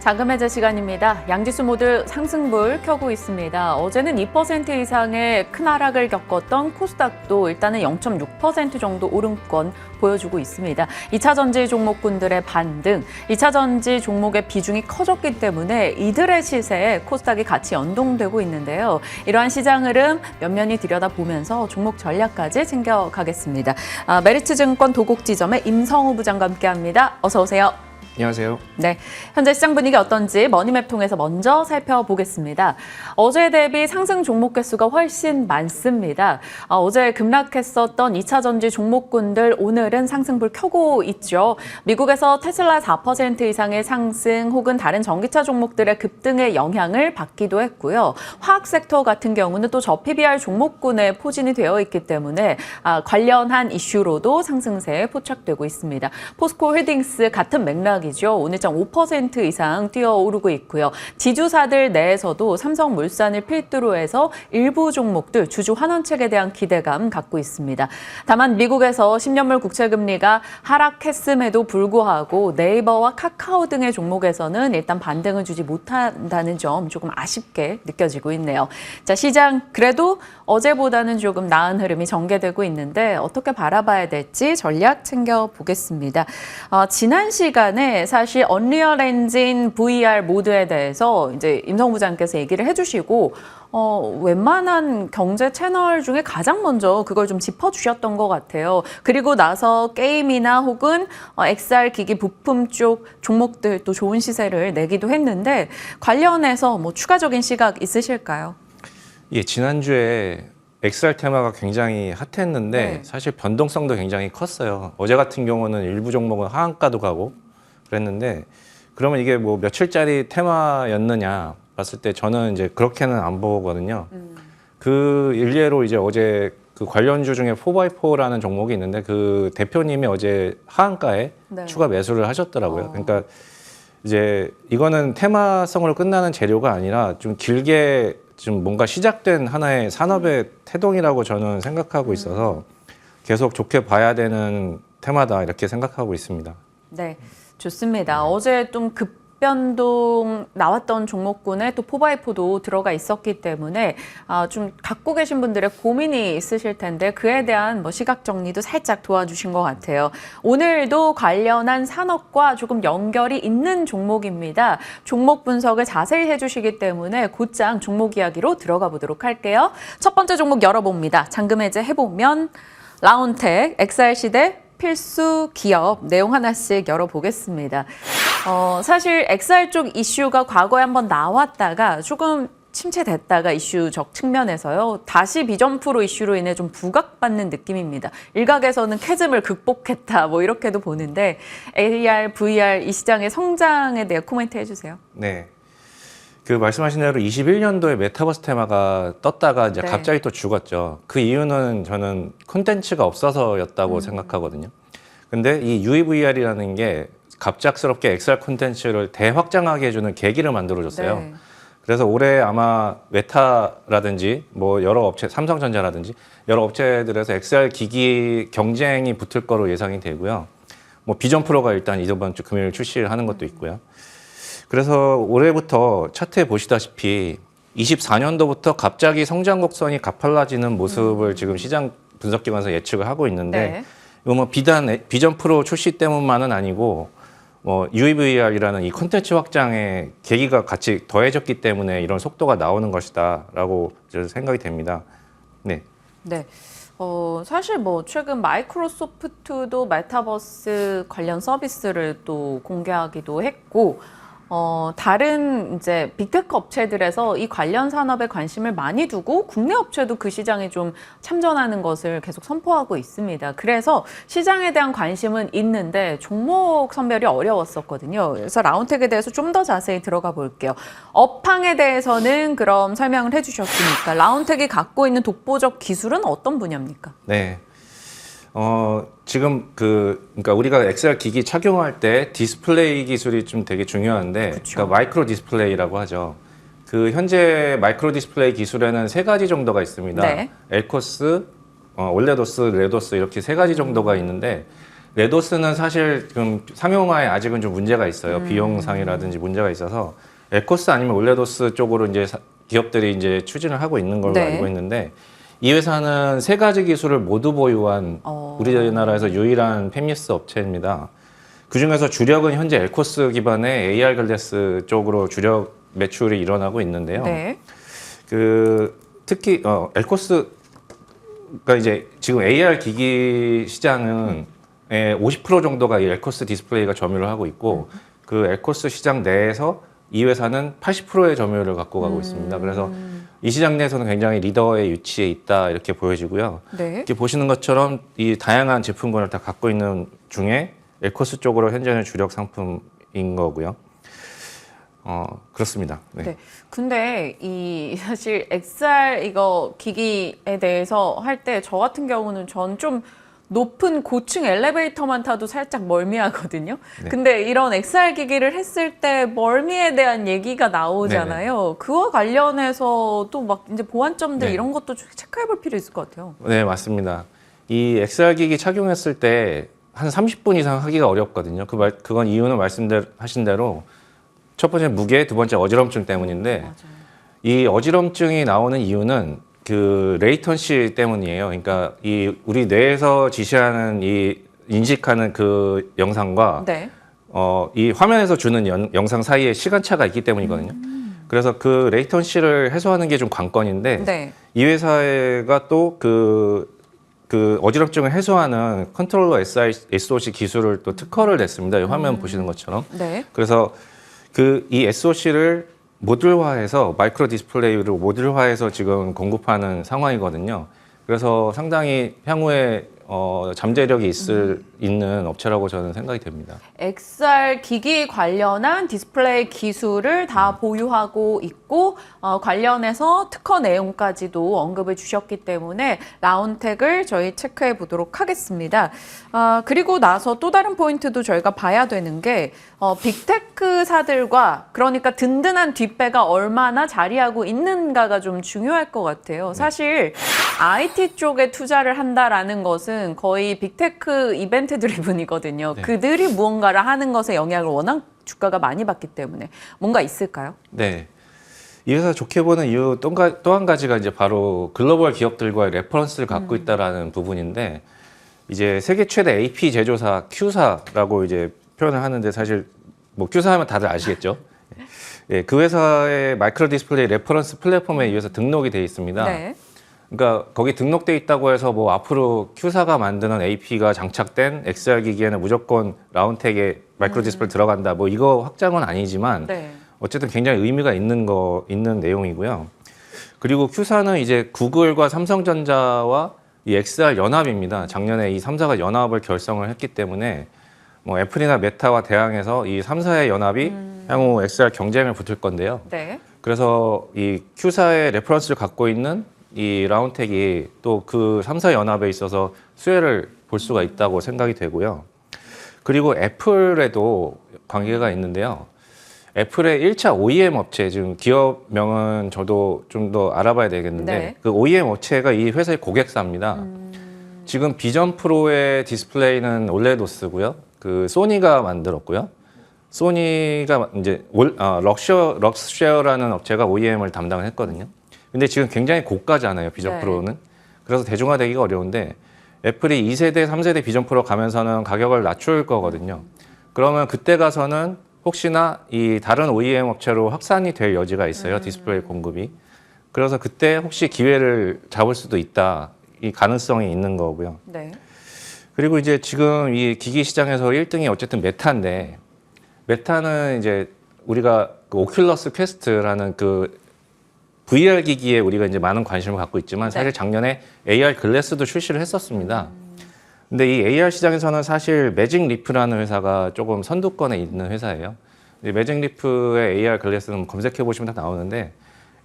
자금해제 시간입니다. 양지수 모두 상승불 켜고 있습니다. 어제는 2% 이상의 큰 하락을 겪었던 코스닥도 일단은 0.6% 정도 오름권 보여주고 있습니다. 2차 전지 종목군들의 반등, 2차 전지 종목의 비중이 커졌기 때문에 이들의 시세에 코스닥이 같이 연동되고 있는데요. 이러한 시장 흐름 면면히 들여다보면서 종목 전략까지 챙겨가겠습니다. 메리츠증권 도곡지점의 임성우 부장과 함께합니다. 어서 오세요. 안녕하세요. 네, 현재 시장 분위기 어떤지 머니맵 통해서 먼저 살펴보겠습니다. 어제 대비 상승 종목 개수가 훨씬 많습니다. 어제 급락했었던 2차 전지 종목군들 오늘은 상승불 켜고 있죠. 미국에서 테슬라 4% 이상의 상승 혹은 다른 전기차 종목들의 급등의 영향을 받기도 했고요. 화학 섹터 같은 경우는 또 PBR 종목군에 포진이 되어 있기 때문에 관련한 이슈로도 상승세에 포착되고 있습니다. 포스코 홀딩스 같은 맥락 오늘 5% 이상 뛰어오르고 있고요. 지주사들 내에서도 삼성물산을 필두로 해서 일부 종목들 주주 환원책에 대한 기대감 갖고 있습니다. 다만 미국에서 10년물 국채금리가 하락했음에도 불구하고 네이버와 카카오 등의 종목에서는 일단 반등을 주지 못한다는 점 조금 아쉽게 느껴지고 있네요. 자, 시장 그래도 어제보다는 조금 나은 흐름이 전개되고 있는데 어떻게 바라봐야 될지 전략 챙겨보겠습니다. 지난 시간에 사실 언리얼 엔진 VR 모드에 대해서 이제 임성우 부장께서 얘기를 해주시고 웬만한 경제 채널 중에 가장 먼저 그걸 좀 짚어주셨던 것 같아요. 그리고 나서 게임이나 혹은 XR 기기 부품 쪽 종목들 또 좋은 시세를 내기도 했는데 관련해서 뭐 추가적인 시각 있으실까요? 예, 지난주에 XR 테마가 굉장히 핫했는데 사실 변동성도 굉장히 컸어요. 어제 같은 경우는 일부 종목은 하한가도 가고 그랬는데 그러면 이게 뭐 며칠짜리 테마였느냐 봤을 때 저는 이제 그렇게는 안 보거든요. 그 일례로 이제 어제 그 관련주 중에 4x4라는 종목이 있는데 그 대표님이 어제 하한가에 추가 매수를 하셨더라고요. 그러니까 이제 이거는 테마성으로 끝나는 재료가 아니라 좀 길게 좀 뭔가 시작된 하나의 산업의 태동이라고 저는 생각하고 있어서 계속 좋게 봐야 되는 테마다 이렇게 생각하고 있습니다. 네. 좋습니다. 어제 좀 급변동 나왔던 종목군에 또 4x4도 들어가 있었기 때문에 좀 갖고 계신 분들의 고민이 있으실 텐데 그에 대한 뭐 시각 정리도 살짝 도와주신 것 같아요. 오늘도 관련한 산업과 조금 연결이 있는 종목입니다. 종목 분석을 자세히 해주시기 때문에 곧장 종목 이야기로 들어가 보도록 할게요. 첫 번째 종목 열어봅니다. 잔금 해제 해보면 라운텍, XR시대, 필수 기업 내용 하나씩 열어보겠습니다. 사실 XR 쪽 이슈가 과거에 한번 나왔다가 조금 침체됐다가 이슈적 측면에서요. 다시 비점프로 이슈로 인해 좀 부각받는 느낌입니다. 일각에서는 캐즘을 극복했다 뭐 이렇게도 보는데 AR, VR 이 시장의 성장에 대해 코멘트 해주세요. 네. 그 말씀하신 대로 21년도에 메타버스 테마가 떴다가 이제 갑자기 또 죽었죠. 그 이유는 저는 콘텐츠가 없어서였다고 생각하거든요. 근데 이 UEVR이라는 게 갑작스럽게 XR 콘텐츠를 대확장하게 해주는 계기를 만들어줬어요. 그래서 올해 아마 메타라든지 뭐 여러 업체, 삼성전자라든지 여러 업체들에서 XR 기기 경쟁이 붙을 거로 예상이 되고요. 뭐 비전 프로가 일단 이번 주 금요일 출시를 하는 것도 있고요. 그래서 올해부터 차트에 보시다시피 24년도부터 갑자기 성장 곡선이 가팔라지는 모습을 지금 시장 분석기관에서 예측을 하고 있는데 이거 뭐 비단 비전 프로 출시 때문만은 아니고 UEVR이라는 이 콘텐츠 확장의 계기가 같이 더해졌기 때문에 이런 속도가 나오는 것이다라고 생각이 됩니다. 네. 네. 사실 뭐 최근 마이크로소프트도 메타버스 관련 서비스를 또 공개하기도 했고 다른 이제 빅테크 업체들에서 이 관련 산업에 관심을 많이 두고 국내 업체도 그 시장에 좀 참전하는 것을 계속 선포하고 있습니다. 그래서 시장에 대한 관심은 있는데 종목 선별이 어려웠었거든요. 그래서 라운텍에 대해서 좀 더 자세히 들어가 볼게요. 업황에 대해서는 그럼 설명을 해주셨으니까 라운텍이 갖고 있는 독보적 기술은 어떤 분야입니까? 네. 지금 그러니까 우리가 XR 기기 착용할 때 디스플레이 기술이 좀 되게 중요한데, 그러니까 마이크로 디스플레이라고 하죠. 그 현재 마이크로 디스플레이 기술에는 3가지 정도가 있습니다. 엘코스, 올레도스, 레도스 이렇게 3가지 정도가 있는데 레도스는 사실 지금 상용화에 아직은 좀 문제가 있어요. 비용상이라든지 문제가 있어서 에코스 아니면 올레도스 쪽으로 이제 기업들이 이제 추진을 하고 있는 걸로 네. 알고 있는데 이 회사는 세 가지 기술을 모두 보유한 우리나라에서 유일한 팹리스 업체입니다. 그 중에서 주력은 현재 엘코스 기반의 AR 글래스 쪽으로 주력 매출이 일어나고 있는데요. 네. 그 특히 엘코스가 이제 지금 AR 기기 시장은 50% 정도가 이 엘코스 디스플레이가 점유를 하고 있고 그 엘코스 시장 내에서 이 회사는 80%의 점유율을 갖고 가고 있습니다. 그래서 이 시장 내에서는 굉장히 리더의 위치에 있다 이렇게 보여지고요. 네. 이렇게 보시는 것처럼 이 다양한 제품군을 다 갖고 있는 중에 엘코스 쪽으로 현재는 주력 상품인 거고요. 그렇습니다. 네. 네. 근데 이 사실 XR 이거 기기에 대해서 할 때 저 같은 경우는 전 좀 높은 고층 엘리베이터만 타도 살짝 멀미하거든요. 네. 근데 이런 XR 기기를 했을 때 멀미에 대한 얘기가 나오잖아요. 그와 관련해서 또 막 이제 보완점들 네. 이런 것도 체크해 볼 필요 있을 것 같아요. 네, 맞습니다. 이 XR 기기 착용했을 때 한 30분 이상 하기가 어렵거든요. 그건 이유는 말씀하신 대로 첫 번째 무게, 두 번째 어지럼증 때문인데 맞아요. 이 어지럼증이 나오는 이유는 그 레이턴시 때문이에요. 그러니까 이 우리 뇌에서 지시하는 이 인식하는 그 영상과 네. 이 화면에서 주는 영상 사이에 시간차가 있기 때문이거든요. 그래서 그 레이턴시를 해소하는 게 좀 관건인데 네. 이 회사가 또 그 어지럼증을 해소하는 컨트롤러 SOC 기술을 또 특허를 냈습니다. 이 화면 보시는 것처럼. 네. 그래서 이 SOC를 모듈화해서 마이크로 디스플레이로 모듈화해서 지금 공급하는 상황이거든요. 그래서 상당히 향후에 잠재력이 있는 업체라고 저는 생각이 됩니다. XR 기기 관련한 디스플레이 기술을 다 보유하고 있고 관련해서 특허 내용까지도 언급을 주셨기 때문에 라운텍을 저희 체크해 보도록 하겠습니다. 그리고 나서 또 다른 포인트도 저희가 봐야 되는 게 빅테크사들과 그러니까 든든한 뒷배가 얼마나 자리하고 있는가가 좀 중요할 것 같아요. 사실 IT 쪽에 투자를 한다라는 것은 거의 빅테크 이벤트 드리븐이거든요. 네. 그들이 무언가를 하는 것에 영향을 워낙 주가가 많이 받기 때문에 뭔가 있을까요? 네. 이 회사 좋게 보는 이유 또 한 가지가 이제 바로 글로벌 기업들과의 레퍼런스를 갖고 있다라는 부분인데 이제 세계 최대 AP 제조사 Q사라고 이제 표현을 하는데 사실 뭐 Q사 하면 다들 아시겠죠? 예, 그 회사의 마이크로 디스플레이 레퍼런스 플랫폼에 이 회사 등록이 돼 있습니다. 네. 그러니까 거기 등록돼 있다고 해서 뭐 앞으로 Q사가 만드는 AP가 장착된 XR 기기에는 무조건 라운텍에 마이크로 디스플레이 들어간다. 뭐 이거 확장은 아니지만 네. 어쨌든 굉장히 의미가 있는 내용이고요. 그리고 Q사는 이제 구글과 삼성전자와 이 XR 연합입니다. 작년에 이 3사가 연합을 결성을 했기 때문에 뭐 애플이나 메타와 대항해서 이 3사의 연합이 향후 XR 경쟁을 붙을 건데요. 네. 그래서 이 Q사의 레퍼런스를 갖고 있는 이 라운텍이 또 그 3사 연합에 있어서 수혜를 볼 수가 있다고 생각이 되고요. 그리고 애플에도 관계가 있는데요. 애플의 1차 OEM 업체, 지금 기업명은 저도 좀 더 알아봐야 되겠는데 네. 그 OEM 업체가 이 회사의 고객사입니다. 지금 비전 프로의 디스플레이는 올레도스고요. 그 소니가 만들었고요. 소니가 이제 럭셔라는 업체가 OEM을 담당을 했거든요. 근데 지금 굉장히 고가잖아요, 비전 네. 프로는. 그래서 대중화되기가 어려운데 애플이 2세대, 3세대 비전 프로 가면서는 가격을 낮출 거거든요. 그러면 그때 가서는 혹시나 이 다른 OEM 업체로 확산이 될 여지가 있어요, 디스플레이 공급이. 그래서 그때 혹시 기회를 잡을 수도 있다, 이 가능성이 있는 거고요. 네. 그리고 이제 지금 이 기기 시장에서 1등이 어쨌든 메타인데, 메타는 이제 우리가 그 오큘러스 퀘스트라는 그 VR 기기에 우리가 이제 많은 관심을 갖고 있지만 사실 작년에 AR 글래스도 출시를 했었습니다. 근데 이 AR 시장에서는 사실 매직 리프라는 회사가 조금 선두권에 있는 회사예요. 매직 리프의 AR 글래스는 검색해 보시면 다 나오는데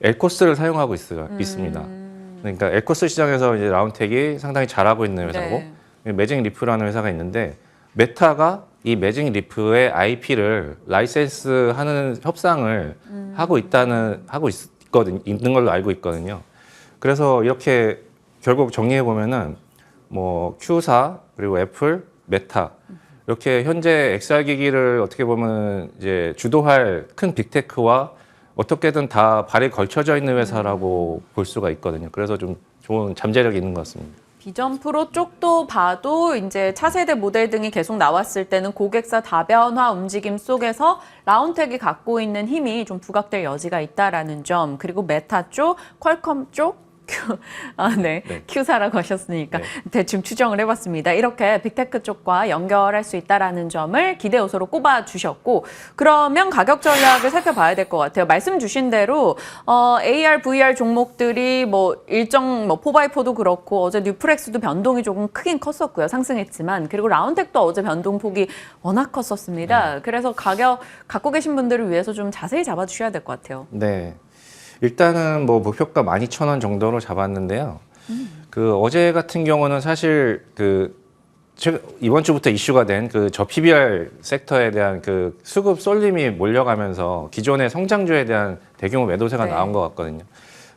엘코스를 사용하고 있습니다. 그러니까 엘코스 시장에서 이제 라운텍이 상당히 잘하고 있는 회사고 매직 리프라는 회사가 있는데 메타가 이 매직 리프의 IP를 라이센스하는 협상을 하고 있는 걸로 알고 있거든요. 그래서 이렇게 결국 정리해 보면은 뭐 Q사 그리고 애플 메타 이렇게 현재 XR 기기를 어떻게 보면 이제 주도할 큰 빅테크와 어떻게든 다 발이 걸쳐져 있는 회사라고 볼 수가 있거든요. 그래서 좀 좋은 잠재력이 있는 것 같습니다. 비전 프로 쪽도 봐도 이제 차세대 모델 등이 계속 나왔을 때는 고객사 다변화 움직임 속에서 라운텍이 갖고 있는 힘이 좀 부각될 여지가 있다라는 점, 그리고 메타 쪽, 퀄컴 쪽 네. Q사라고 하셨으니까 네. 대충 추정을 해봤습니다. 이렇게 빅테크 쪽과 연결할 수 있다라는 점을 기대 요소로 꼽아주셨고, 그러면 가격 전략을 살펴봐야 될 것 같아요. 말씀 주신 대로 AR, VR 종목들이 뭐 일정 뭐 4x4도 그렇고 어제 뉴프렉스도 변동이 조금 크긴 컸었고요. 상승했지만, 그리고 라운텍도 어제 변동폭이 워낙 컸었습니다. 그래서 가격 갖고 계신 분들을 위해서 좀 자세히 잡아주셔야 될 것 같아요. 네. 일단은 뭐 목표가 12,000원 정도로 잡았는데요. 그 어제 같은 경우는 사실 이번 주부터 이슈가 된 그 저 PBR 섹터에 대한 그 수급 쏠림이 몰려가면서 기존의 성장주에 대한 대규모 매도세가 네. 나온 것 같거든요.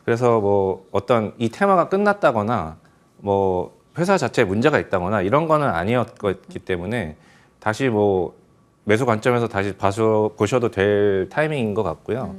그래서 뭐 어떤 이 테마가 끝났다거나 뭐 회사 자체에 문제가 있다거나 이런 거는 아니었기 때문에 다시 뭐 매수 관점에서 다시 보셔도 될 타이밍인 것 같고요.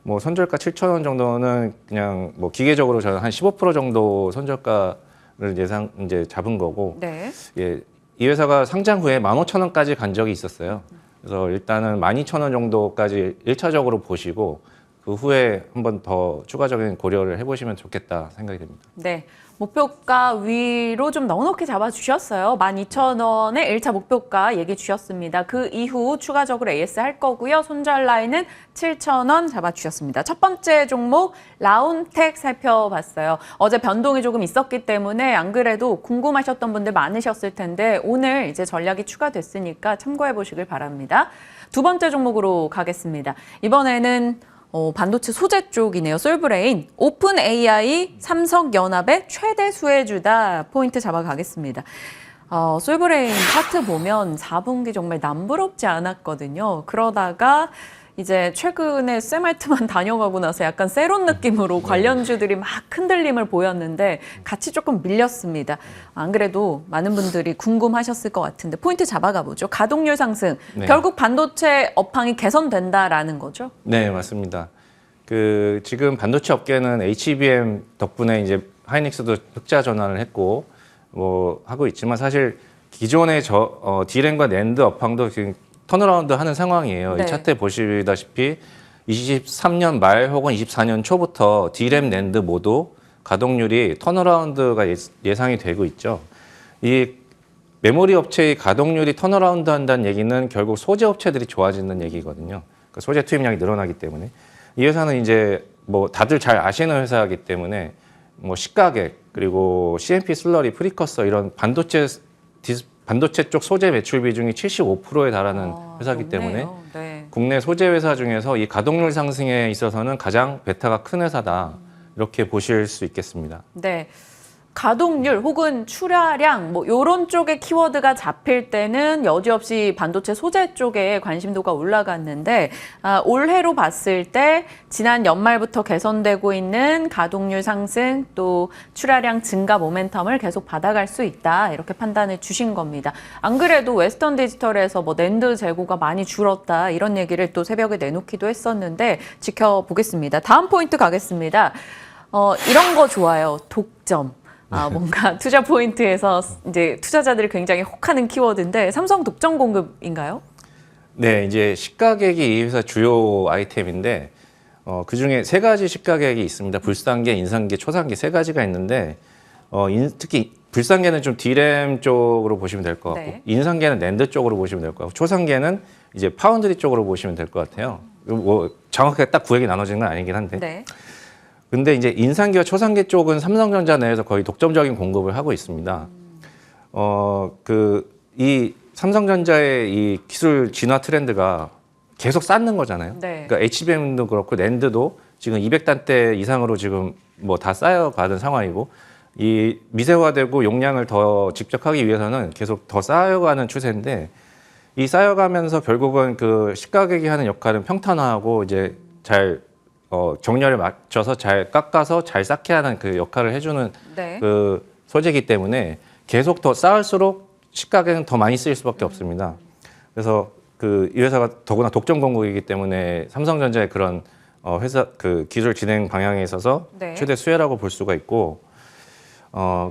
뭐 선절가 7,000원 정도는 그냥 뭐 기계적으로 저는 한 15% 정도 선절가를 이제 잡은 거고, 네. 예, 이 회사가 상장 후에 15,000원까지 간 적이 있었어요. 그래서 일단은 12,000원 정도까지 1차적으로 보시고 그 후에 한번 더 추가적인 고려를 해보시면 좋겠다 생각이 됩니다. 네. 목표가 위로 좀 넉넉히 잡아주셨어요. 12,000원의 1차 목표가 얘기해 주셨습니다. 그 이후 추가적으로 AS 할 거고요. 손절 라인은 7,000원 잡아주셨습니다. 첫 번째 종목 라운텍 살펴봤어요. 어제 변동이 조금 있었기 때문에 안 그래도 궁금하셨던 분들 많으셨을 텐데 오늘 이제 전략이 추가됐으니까 참고해 보시길 바랍니다. 두 번째 종목으로 가겠습니다. 이번에는 반도체 소재 쪽이네요. 솔브레인, 오픈 AI, 삼성연합의 최대 수혜주다. 포인트 잡아가겠습니다. 솔브레인 차트 보면 4분기 정말 남부럽지 않았거든요. 그러다가 이제 최근에 샘알트만 다녀가고 나서 약간 세론 느낌으로 관련주들이 막 흔들림을 보였는데 같이 조금 밀렸습니다. 안 그래도 많은 분들이 궁금하셨을 것 같은데 포인트 잡아가 보죠. 가동률 상승. 네. 결국 반도체 업황이 개선된다라는 거죠? 네, 맞습니다. 지금 반도체 업계는 HBM 덕분에 이제 하이닉스도 흑자 전환을 했고 뭐 하고 있지만 사실 기존의 D램과 낸드 업황도 지금 턴어라운드 하는 상황이에요. 네. 이 차트에 보시다시피 23년 말 혹은 24년 초부터 D램, 낸드 모두 가동률이 턴어라운드가 예상이 되고 있죠. 이 메모리 업체의 가동률이 턴어라운드 한다는 얘기는 결국 소재 업체들이 좋아지는 얘기거든요. 그 소재 투입량이 늘어나기 때문에. 이 회사는 이제 뭐 다들 잘 아시는 회사이기 때문에 뭐 시가객 그리고 CMP 슬러리, 프리커서 이런 반도체 쪽 소재 매출 비중이 75%에 달하는 회사이기 높네요. 때문에 네. 국내 소재 회사 중에서 이 가동률 상승에 있어서는 가장 베타가 큰 회사다. 이렇게 보실 수 있겠습니다. 네. 가동률 혹은 출하량 뭐 이런 쪽의 키워드가 잡힐 때는 여지없이 반도체 소재 쪽에 관심도가 올라갔는데 올해로 봤을 때 지난 연말부터 개선되고 있는 가동률 상승 또 출하량 증가 모멘텀을 계속 받아갈 수 있다 이렇게 판단을 주신 겁니다. 안 그래도 웨스턴 디지털에서 뭐 낸드 재고가 많이 줄었다 이런 얘기를 또 새벽에 내놓기도 했었는데 지켜보겠습니다. 다음 포인트 가겠습니다. 이런 거 좋아요. 독점. 뭔가 투자 포인트에서 이제 투자자들이 굉장히 혹하는 키워드인데 삼성 독점 공급인가요? 네, 이제 시가객이 이 회사 주요 아이템인데 그 중에 세 가지 시가객이 있습니다. 불상계, 인상계, 초상계 세 가지가 있는데 특히 불상계는 좀 D램 쪽으로 보시면 될 것 같고 네. 인상계는 낸드 쪽으로 보시면 될 것 같고 초상계는 이제 파운드리 쪽으로 보시면 될 것 같아요. 뭐 정확하게 딱 구획이 나눠지는 건 아니긴 한데. 네. 근데 이제 인상계와 초상계 쪽은 삼성전자 내에서 거의 독점적인 공급을 하고 있습니다. 이 삼성전자의 이 기술 진화 트렌드가 계속 쌓는 거잖아요. 네. 그러니까 HBM도 그렇고 낸드도 지금 200단대 이상으로 지금 뭐 다 쌓여가는 상황이고 이 미세화되고 용량을 더 직접하기 위해서는 계속 더 쌓여가는 추세인데 이 쌓여가면서 결국은 그 시가격이 하는 역할은 평탄화하고 이제 잘 정렬을 맞춰서 잘 깎아서 잘 쌓게 하는 그 역할을 해주는 네. 그 소재이기 때문에 계속 더 쌓을수록 시가격은 더 많이 쓰일 수밖에 없습니다. 그래서 이 회사가 더구나 독점 공급이기 때문에 삼성전자의 그런 회사 그 기술 진행 방향에 있어서 네. 최대 수혜라고 볼 수가 있고,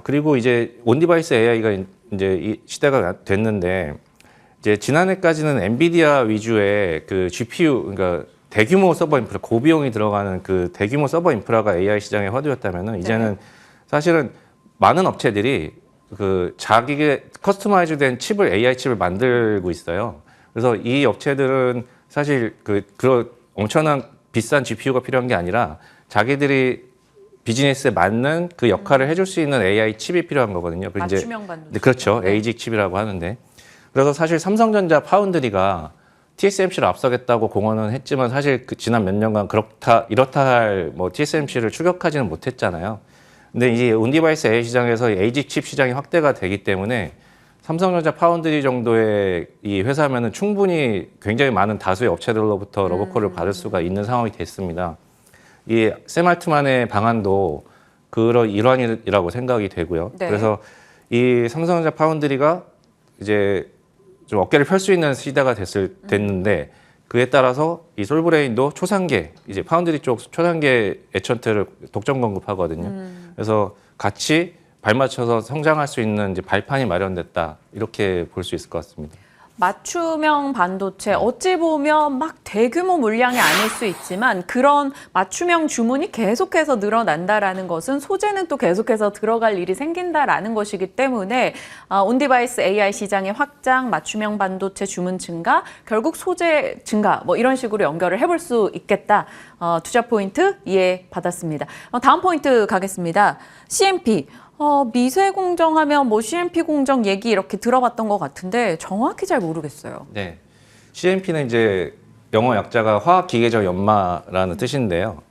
그리고 이제 온디바이스 AI가 이제 이 시대가 됐는데, 이제 지난해까지는 엔비디아 위주의 그 GPU, 그러니까 대규모 서버 인프라, 고비용이 들어가는 그 대규모 서버 인프라가 AI 시장의 화두였다면은, 이제는 사실은 많은 업체들이 그 자기의 커스터마이즈된 칩을, AI 칩을 만들고 있어요. 그래서 이 업체들은 사실 그런 엄청난 비싼 GPU가 필요한 게 아니라 자기들이 비즈니스에 맞는 그 역할을 해줄 수 있는 AI 칩이 필요한 거거든요. 맞춤형 반도체. 그렇죠. ASIC 칩이라고 하는데. 그래서 사실 삼성전자 파운드리가 TSMC를 앞서겠다고 공언은 했지만 사실 지난 몇 년간 이렇다 할 뭐 TSMC를 추격하지는 못했잖아요. 근데 이제 온디바이스 AI 시장에서 ASIC 칩 시장이 확대가 되기 때문에 삼성전자 파운드리 정도의 이 회사면은 충분히 굉장히 많은 다수의 업체들로부터 러브콜을 받을 수가 있는 상황이 됐습니다. 이 샘 알트만의 방안도 그런 일환이라고 생각이 되고요. 네. 그래서 이 삼성전자 파운드리가 이제 좀 어깨를 펼 수 있는 시대가 됐는데, 그에 따라서 이 솔브레인도 초상계, 이제 파운드리 쪽 초상계 에천트를 독점 공급하거든요. 그래서 같이 발맞춰서 성장할 수 있는 이제 발판이 마련됐다, 이렇게 볼 수 있을 것 같습니다. 맞춤형 반도체, 어찌 보면 막 대규모 물량이 아닐 수 있지만 그런 맞춤형 주문이 계속해서 늘어난다라는 것은 소재는 또 계속해서 들어갈 일이 생긴다라는 것이기 때문에 온디바이스 AI 시장의 확장, 맞춤형 반도체 주문 증가, 결국 소재 증가 뭐 이런 식으로 연결을 해볼 수 있겠다. 투자 포인트 이해받았습니다. 다음 포인트 가겠습니다. CMP. 미세 공정하면 뭐 CMP 공정 얘기 이렇게 들어봤던 것 같은데 정확히 잘 모르겠어요. 네. CMP는 이제 영어 약자가 화학기계적 연마라는 뜻인데요.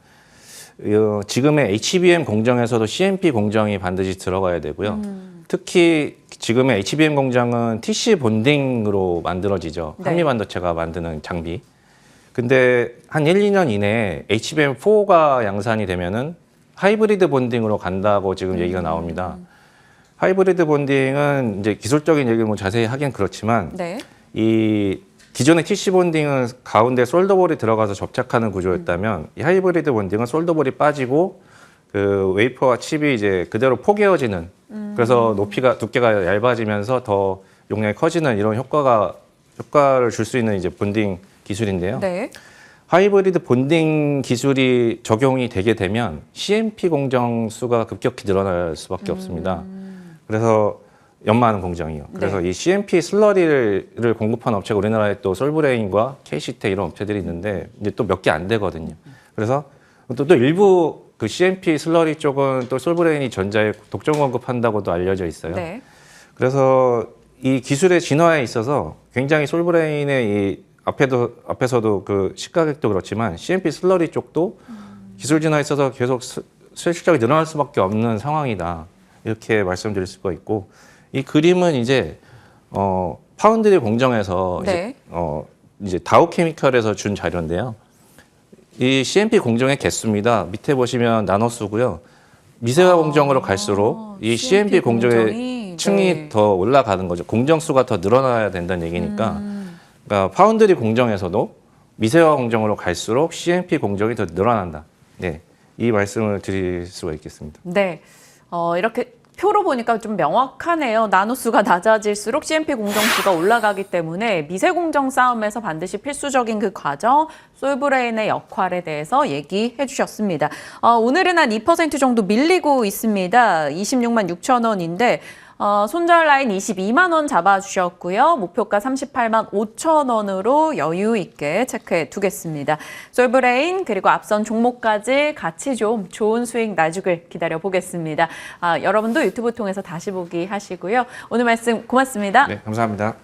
지금의 HBM 공정에서도 CMP 공정이 반드시 들어가야 되고요. 특히 지금의 HBM 공정은 TC 본딩으로 만들어지죠. 네. 한미반도체가 만드는 장비. 근데 한 1, 2년 이내에 HBM4가 양산이 되면은 하이브리드 본딩으로 간다고 지금 얘기가 나옵니다. 하이브리드 본딩은 이제 기술적인 얘기를 뭐 자세히 하긴 그렇지만, 네. 이 기존의 TC 본딩은 가운데 솔더볼이 들어가서 접착하는 구조였다면, 이 하이브리드 본딩은 솔더볼이 빠지고 그 웨이퍼와 칩이 이제 그대로 포개어지는, 그래서 두께가 얇아지면서 더 용량이 커지는 이런 효과를 줄 수 있는 이제 본딩 기술인데요. 네. 하이브리드 본딩 기술이 적용이 되게 되면 CMP 공정 수가 급격히 늘어날 수밖에 없습니다. 그래서 연마하는 공정이요. 그래서 네. 이 CMP 슬러리를 공급하는 업체가 우리나라에 또 솔브레인과 KC텍 이런 업체들이 있는데 이제 또 몇 개 안 되거든요. 그래서 또 일부 그 CMP 슬러리 쪽은 또 솔브레인이 전자에 독점 공급한다고도 알려져 있어요. 네. 그래서 이 기술의 진화에 있어서 굉장히 솔브레인의 이 앞에서도 그 시가격도 그렇지만 CMP 슬러리 쪽도 기술 진화에 있어서 계속 실적이 늘어날 수밖에 없는 상황이다, 이렇게 말씀드릴 수가 있고, 이 그림은 이제 파운드리 공정에서 네. 이제 다우케미컬에서 준 자료인데요. 이 CMP 공정의 개수입니다. 밑에 보시면 나노수고요. 미세화 공정으로 갈수록 이 CMP 공정의 층이 네. 더 올라가는 거죠. 공정수가 더 늘어나야 된다는 얘기니까. 그러니까 파운드리 공정에서도 미세화 공정으로 갈수록 CMP 공정이 더 늘어난다. 네, 이 말씀을 드릴 수가 있겠습니다. 네. 이렇게 표로 보니까 좀 명확하네요. 나노수가 낮아질수록 CMP 공정수가 올라가기 때문에 미세 공정 싸움에서 반드시 필수적인 그 과정, 솔브레인의 역할에 대해서 얘기해 주셨습니다. 오늘은 한 2% 정도 밀리고 있습니다. 26만 6천 원인데 손절 라인 22만 원 잡아주셨고요. 목표가 38만 5천 원으로 여유 있게 체크해 두겠습니다. 솔브레인 그리고 앞선 종목까지 같이 좀 좋은 수익 나주길 기다려 보겠습니다. 여러분도 유튜브 통해서 다시 보기 하시고요. 오늘 말씀 고맙습니다. 네, 감사합니다.